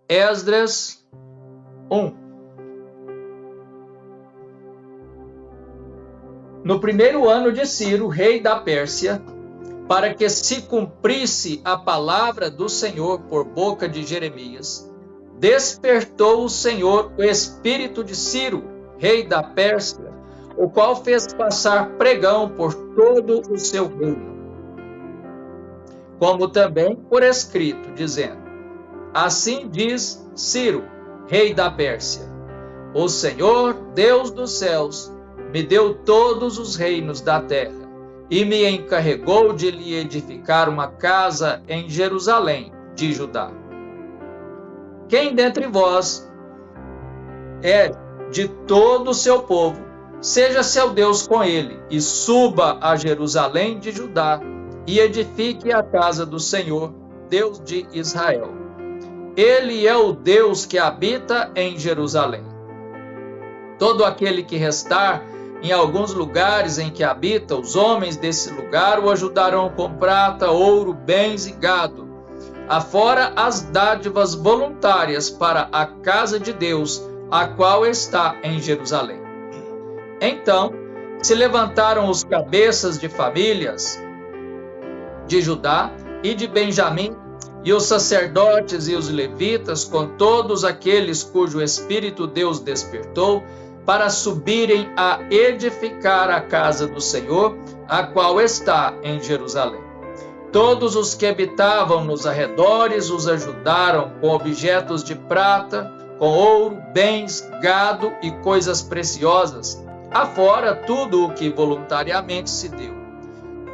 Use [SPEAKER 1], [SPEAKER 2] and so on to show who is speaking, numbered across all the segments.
[SPEAKER 1] Esdras 1. No primeiro ano de Ciro, rei da Pérsia, para que se cumprisse a palavra do Senhor por boca de Jeremias, despertou o Senhor o espírito de Ciro, rei da Pérsia, o qual fez passar pregão por todo o seu reino, como também por escrito, dizendo: assim diz Ciro, rei da Pérsia: o Senhor, Deus dos céus, me deu todos os reinos da terra e me encarregou de lhe edificar uma casa em Jerusalém de Judá. Quem dentre vós é de todo o seu povo, seja seu Deus com ele, e suba a Jerusalém de Judá, e edifique a casa do Senhor, Deus de Israel. Ele é o Deus que habita em Jerusalém. Todo aquele que restar em alguns lugares em que habita, os homens desse lugar o ajudarão com prata, ouro, bens e gado, afora as dádivas voluntárias para a casa de Deus, a qual está em Jerusalém. Então se levantaram os cabeças de famílias de Judá e de Benjamim, e os sacerdotes e os levitas, com todos aqueles cujo espírito Deus despertou, para subirem a edificar a casa do Senhor, a qual está em Jerusalém. Todos os que habitavam nos arredores os ajudaram com objetos de prata, com ouro, bens, gado e coisas preciosas, afora tudo o que voluntariamente se deu.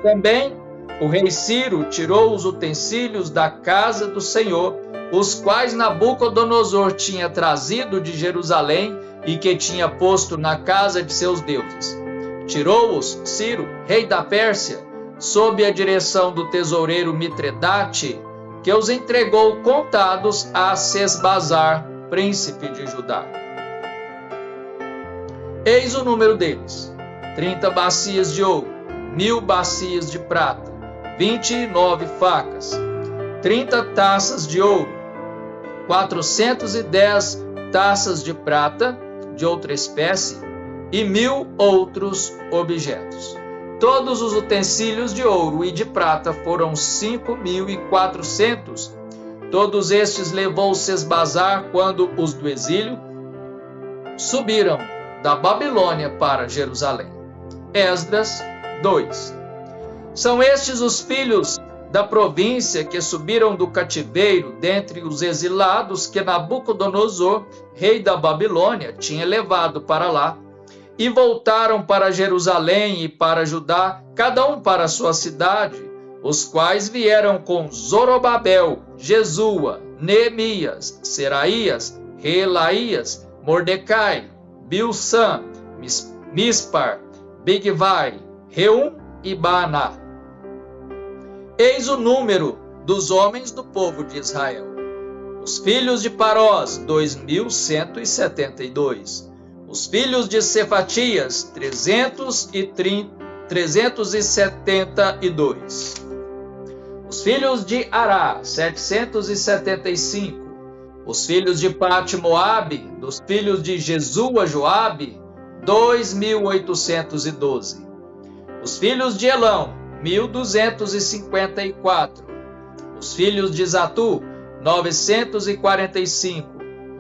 [SPEAKER 1] Também o rei Ciro tirou os utensílios da casa do Senhor, os quais Nabucodonosor tinha trazido de Jerusalém e que tinha posto na casa de seus deuses. Tirou-os Ciro, rei da Pérsia, sob a direção do tesoureiro Mitredate, que os entregou contados a Sesbazar, príncipe de Judá. Eis o número deles: 30 bacias de ouro, 1000 bacias de prata, 29 facas, 30 taças de ouro, 410 taças de prata de outra espécie e 1000 outros objetos. Todos os utensílios de ouro e de prata foram 5.400. Todos estes levou Sesbazar quando os do exílio subiram da Babilônia para Jerusalém. Esdras 2. São estes os filhos da província que subiram do cativeiro dentre os exilados que Nabucodonosor, rei da Babilônia, tinha levado para lá, e voltaram para Jerusalém e para Judá, cada um para a sua cidade, os quais vieram com Zorobabel, Jesua, Neemias, Seraías, Reelaías, Mordecai, Bilsã, Mispar, Bigvai, Reum e Baaná. Eis o número dos homens do povo de Israel. Os filhos de Parós, 2.172. Os filhos de Cefatias, 372. Os filhos de Ará, 775. Os filhos de Pate-Moabe, dos filhos de Jesua Joabe, 2.812. Os filhos de Elão, 1.254. Os filhos de Zatu, 945.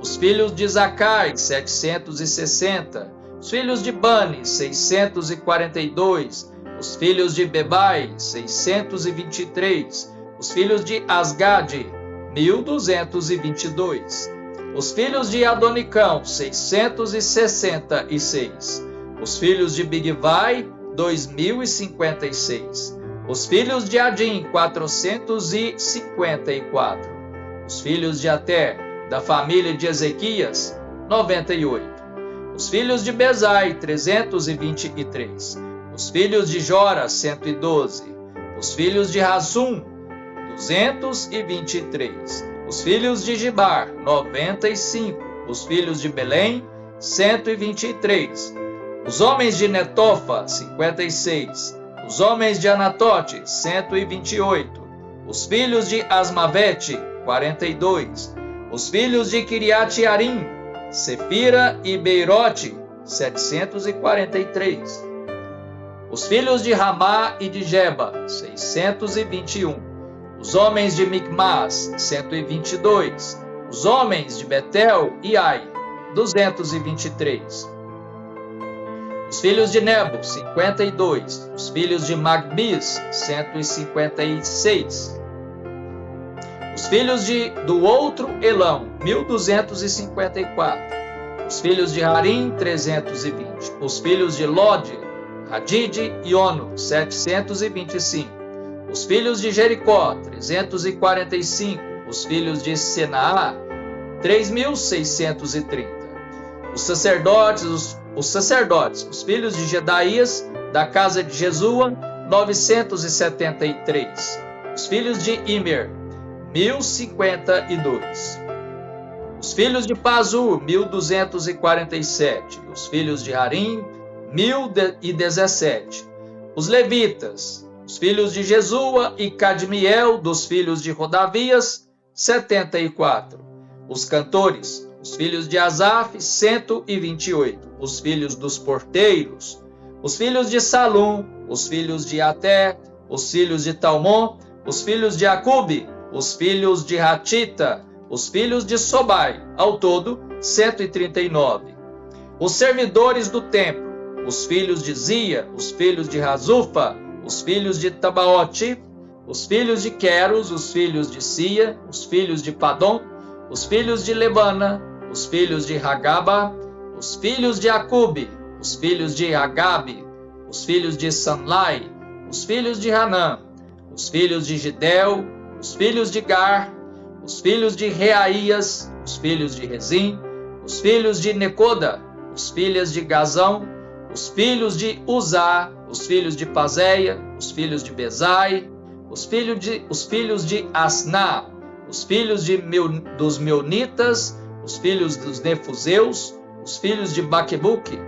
[SPEAKER 1] Os filhos de Zacai, 760. Os filhos de Bani, 642. Os filhos de Bebai, 623. Os filhos de Asgade, 1.222. Os filhos de Adonicão, 666. Os filhos de Bigvai, 2.056. Os filhos de Adim, 454. Os filhos de Ater, da família de Ezequias, 98. Os filhos de Bezai, 323. Os filhos de Jora, 112. Os filhos de Razum, 223. Os filhos de Gibar, 95. Os filhos de Belém, 123. Os homens de Netofa, 56. Os homens de Anatote, 128. Os filhos de Asmavete, 42. Os filhos de Quiriate-Arim, Sefira e Beirote, 743. Os filhos de Ramá e de Geba, 621. Os homens de Micmas, 122. Os homens de Betel e Ai, 223. Os filhos de Nebo, 52. Os filhos de Magbis, 156. Os filhos do outro Elão, 1254. Os filhos de Harim, 320. Os filhos de Lod, Hadid e Ono, 725. Os filhos de Jericó, 345. Os filhos de Senaá, 3.630. Os sacerdotes, os filhos de Jedaías, da casa de Jesua, 973. Os filhos de Imer, 1052. Os filhos de Pazur, 1247. Os filhos de Harim, 1017. Os levitas, os filhos de Jesua e Cadmiel, dos filhos de Rodavias, 74. Os cantores, os filhos de Asaf, 128. Os filhos dos porteiros, os filhos de Salum, os filhos de Até, os filhos de Talmon, os filhos de Acube, os filhos de Ratita, os filhos de Sobai, ao todo 139. Os servidores do templo, os filhos de Zia, os filhos de Razufa, os filhos de Tabaote, os filhos de Queros, os filhos de Sia, os filhos de Padom, os filhos de Lebana, os filhos de Hagaba, os filhos de Acube, os filhos de Agabe, os filhos de Sanlai, os filhos de Hanã, os filhos de Gidel, os filhos de Gar, os filhos de Reaías, os filhos de Rezim, os filhos de Necoda, os filhos de Gazão, os filhos de Uzá, os filhos de Pazéia, os filhos de Bezai, os filhos de Asná, os filhos dos Meunitas, os filhos dos Nefuseus, os filhos de Baquebuque,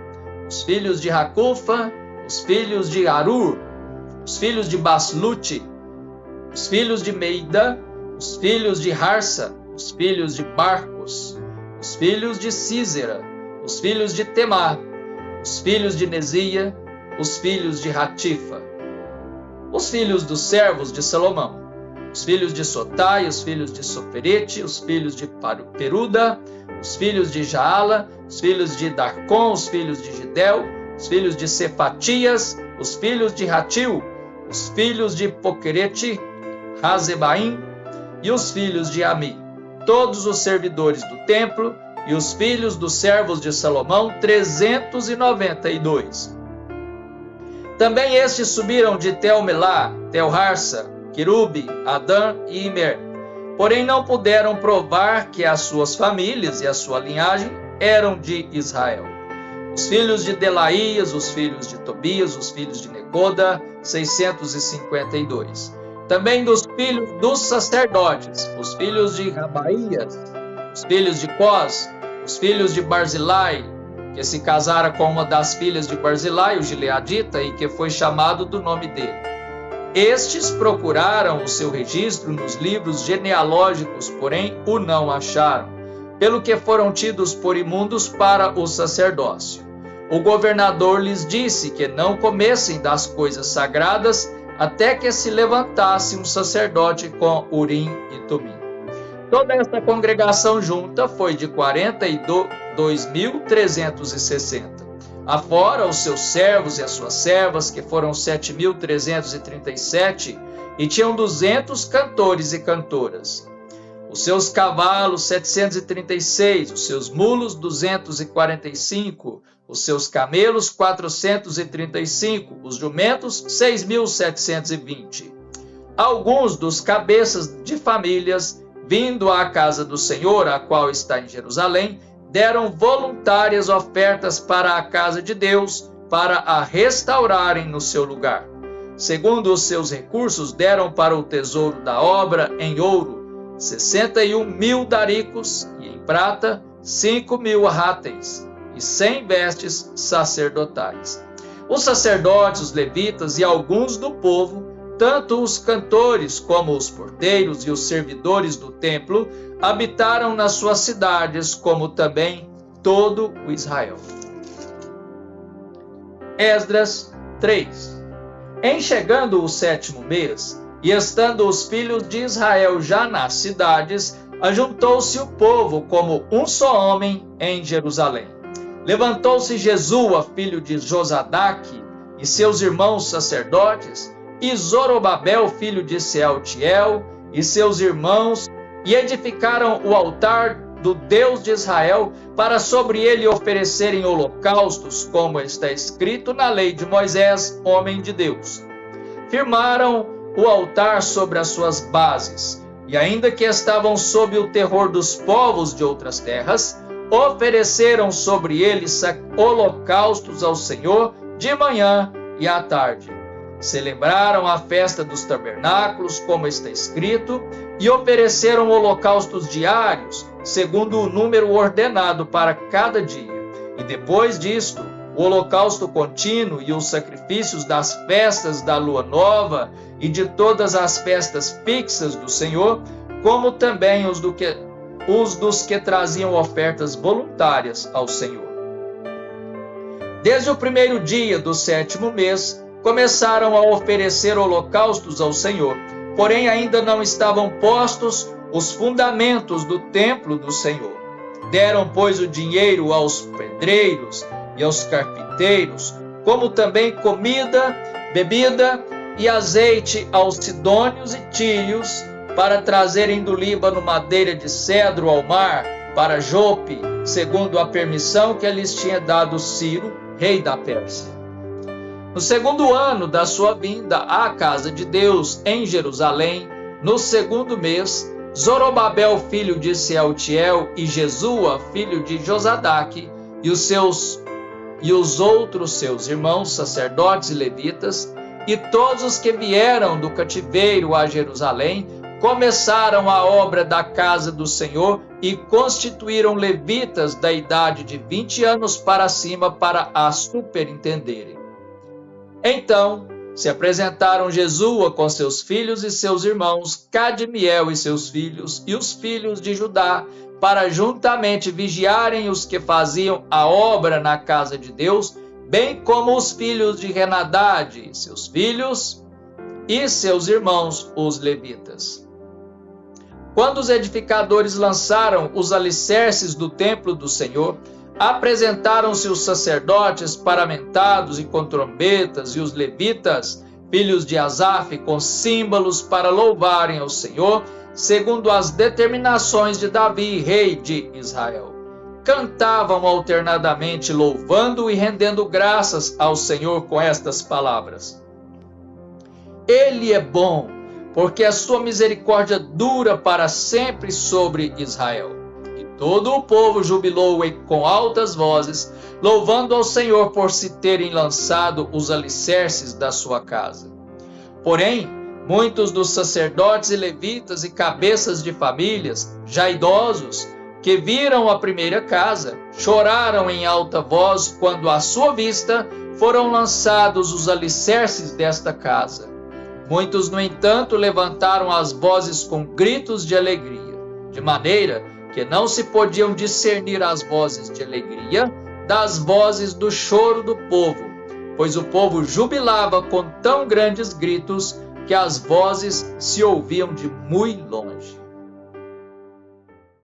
[SPEAKER 1] os filhos de Racufa, os filhos de Arur, os filhos de Baslute, os filhos de Meida, os filhos de Harsa, os filhos de Barcos, os filhos de Císera, os filhos de Temá, os filhos de Nezia, os filhos de Ratifa, os filhos dos servos de Salomão, os filhos de Sotai, os filhos de Soferete, os filhos de Peruda, os filhos de Jaala, os filhos de Darcon, os filhos de Gidel, os filhos de Cefatias, os filhos de Ratil, os filhos de Poquerete, Razebaim e os filhos de Ami, todos os servidores do templo, e os filhos dos servos de Salomão, 392. Também estes subiram de Tel-Melá, Tel-Harsa, Querube, Adã e Imer. Porém não puderam provar que as suas famílias e a sua linhagem eram de Israel. Os filhos de Delaías, os filhos de Tobias, os filhos de Necoda, 652. Também dos filhos dos sacerdotes, os filhos de Rabaías, os filhos de Cós, os filhos de Barzilai, que se casara com uma das filhas de Barzilai, o Gileadita, e que foi chamado do nome dele. Estes procuraram o seu registro nos livros genealógicos, porém o não acharam, pelo que foram tidos por imundos para o sacerdócio. O governador lhes disse que não comessem das coisas sagradas até que se levantasse um sacerdote com Urim e Tumim. Toda esta congregação junta foi de 42.360. Afora os seus servos e as suas servas, que foram 7.337, e tinham 200 cantores e cantoras. Os seus cavalos, 736, os seus mulos, 245, os seus camelos, 435, os jumentos, 6.720. Alguns dos cabeças de famílias, vindo à casa do Senhor, a qual está em Jerusalém, deram voluntárias ofertas para a casa de Deus, para a restaurarem no seu lugar. Segundo os seus recursos, deram para o tesouro da obra em ouro 61.000 daricos, e em prata 5.000 ráteis, e 100 vestes sacerdotais. Os sacerdotes, os levitas e alguns do povo tanto os cantores como os porteiros e os servidores do templo habitaram nas suas cidades, como também todo o Israel. Esdras 3. Em chegando o 7º mês, e estando os filhos de Israel já nas cidades, ajuntou-se o povo como um só homem em Jerusalém. Levantou-se Jesua, filho de Josadaque, e seus irmãos sacerdotes, e Zorobabel, filho de Sealtiel, e seus irmãos, e edificaram o altar do Deus de Israel, para sobre ele oferecerem holocaustos, como está escrito na lei de Moisés, homem de Deus. Firmaram o altar sobre as suas bases, e ainda que estavam sob o terror dos povos de outras terras, ofereceram sobre ele holocaustos ao Senhor de manhã e à tarde. Celebraram a festa dos tabernáculos, como está escrito, e ofereceram holocaustos diários, segundo o número ordenado para cada dia. E depois disto, o holocausto contínuo e os sacrifícios das festas da lua nova e de todas as festas fixas do Senhor, como também os dos que traziam ofertas voluntárias ao Senhor. Desde o primeiro dia do 7º mês, começaram a oferecer holocaustos ao Senhor, porém ainda não estavam postos os fundamentos do templo do Senhor. Deram, pois, o dinheiro aos pedreiros e aos carpinteiros, como também comida, bebida e azeite aos sidônios e tírios, para trazerem do Líbano madeira de cedro ao mar, para Jope, segundo a permissão que lhes tinha dado Ciro, rei da Pérsia. No 2º ano da sua vinda à casa de Deus em Jerusalém, no 2º mês, Zorobabel, filho de Sealtiel, e Jesua, filho de Josadaque, e os outros seus irmãos, sacerdotes e levitas, e todos os que vieram do cativeiro a Jerusalém, começaram a obra da casa do Senhor e constituíram levitas da idade de 20 anos para cima para a superintenderem. Então se apresentaram Jesua com seus filhos e seus irmãos, Cadmiel e seus filhos, e os filhos de Judá, para juntamente vigiarem os que faziam a obra na casa de Deus, bem como os filhos de Henadade, seus filhos e seus irmãos, os levitas. Quando os edificadores lançaram os alicerces do templo do Senhor, apresentaram-se os sacerdotes paramentados e com trombetas, e os levitas, filhos de Asaf, com símbolos para louvarem ao Senhor, segundo as determinações de Davi, rei de Israel. Cantavam alternadamente, louvando e rendendo graças ao Senhor com estas palavras: Ele é bom, porque a sua misericórdia dura para sempre sobre Israel. Todo o povo jubilou com altas vozes, louvando ao Senhor por se terem lançado os alicerces da sua casa. Porém, muitos dos sacerdotes e levitas e cabeças de famílias, já idosos, que viram a primeira casa, choraram em alta voz quando à sua vista foram lançados os alicerces desta casa. Muitos, no entanto, levantaram as vozes com gritos de alegria, de maneira que não se podiam discernir as vozes de alegria das vozes do choro do povo, pois o povo jubilava com tão grandes gritos que as vozes se ouviam de muito longe.